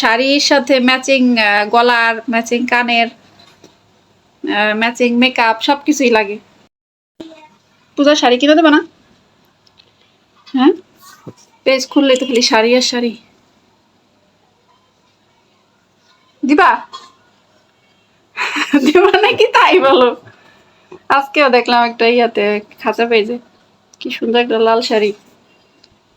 শাড়ির সাথে ম্যাচিং গলার, ম্যাচিং কানের, ম্যাচিং মেকআপ সবকিছুই লাগে। পূজার শাড়ি কিনে দেবে না? হ্যাঁ, পেজ খুললে তো খালি শাড়ি আর শাড়ি। দিবা দিবা নাকি তাই বলো। আজকেও দেখলাম একটা ইয়াতে খাঁচা পেজে কি সুন্দর একটা লাল শাড়ি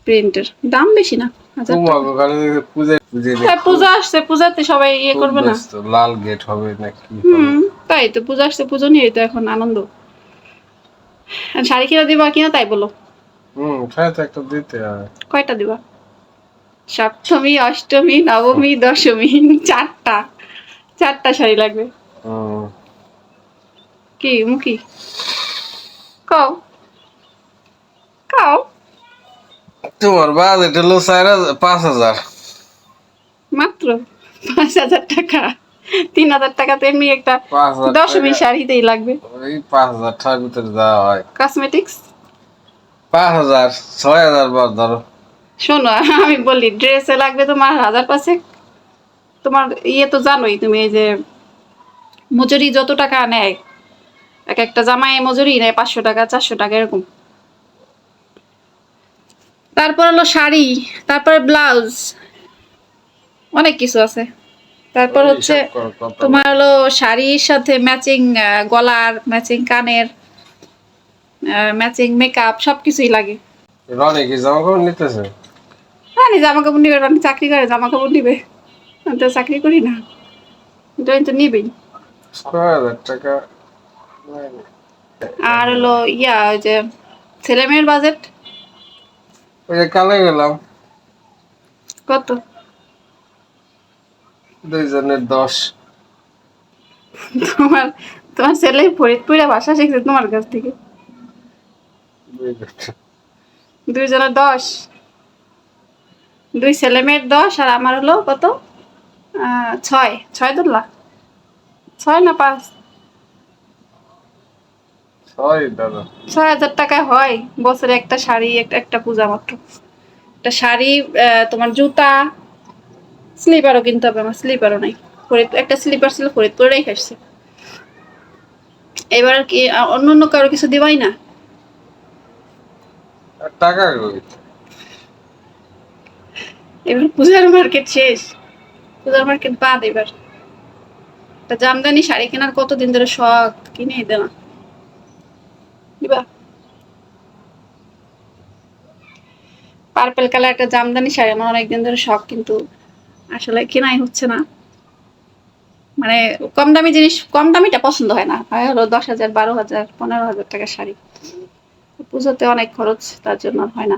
প্রিন্টের, দাম বেশি না, 1000 টাকা। পূজা আসছে, পূজাতে সবাই ইয়ে করবে না? লাল গেট হবে নাকি? তাই তো, পূজা আসছে, পুজো নিয়ে তো এখন আনন্দ। শাড়ি কিনা দিবা কিনা তাই বলো। একটা দিতে হয়। কয়টা দিবা? সপ্তমী, অষ্টমী, নবমী, দশমী, চারটা শাড়ি লাগবে। কি মুখি কও কও। তোমার বাজেট হলো 5,000। মাত্র 5,000 টাকা? 3,000 টাকা তো এমনি একটা দশমী শাড়িতেই লাগবে। ওই 5,000 টাকার ভিতরে দেওয়া হয়। কসমেটিক্স 5,000, 6,000 বাদ ধরো। শোনো, আমি বলি ড্রেসে লাগবে তোমার 1,000 তোমার ইয়ে তো জানোই তুমি, এই যে মজুরি যত টাকা নেয়, এক একটা জামাই মজুরি নেয় 500 টাকা, 400 টাকা এরকম। তারপর হলো শাড়ি, তারপরে ব্লাউজ, অনেক কিছু আছে। তারপর হচ্ছে তোমার হলো শাড়ির সাথে ম্যাচিং গলার, ম্যাচিং কানের, ম্যাচিং মেকআপ সবকিছুই লাগে। রনি কি জামা কাপড় নিতেছে? রানী জামা কাপড় নিবে, রানী চাকরি করে, জামা কাপড় নিবে? আমি তো চাকরি করি না, রানী তো নিবেই। 6,000 টাকা। আর হলো ইয়া, ওই যে ছেলে মেয়ের বাজেট ওই যে কালে গেলাম, কত? 2 জনের 10। তোমার তোমার ছেলে ফরিদপুরে ভাষা শিখছে তোমার কাছ থেকে? 2 জনের 10, 2 ছেলে মেয়ের 10, আর আমার হলো কত? 6 ধরলা? 6 না 5? 6,000 টাকায় হয় বছরে একটা শাড়ি, একটা পূজা মাত্র। একটা শাড়ি, তোমার জুতা, স্লিপারও কিনতে হবে। আমার স্লিপারও নাই, একটা স্লিপার ছিল ফরিদপুরে রেখে আসছে। এবার আর কি অন্য কারো কিছু দিবাই না? টাকা কই? এবার পূজার মার্কেট শেষ, পূজার মার্কেট বাদ। এবার একটা জামদানি শাড়ি কেনার কতদিন ধরে শখ, কিনে দে না। দিবা? পার্পেল কালার একটা জামদানি শাড়ি আমার অনেকদিন ধরে শখ, কিন্তু আসলে কেনাই হচ্ছে না। মানে কম দামি জিনিস, কম দামিটা পছন্দ হয় না, হয় হলো 10,000, 12,000, 15,000 টাকার শাড়ি। পুজোতে অনেক খরচ, তার জন্য হয় না।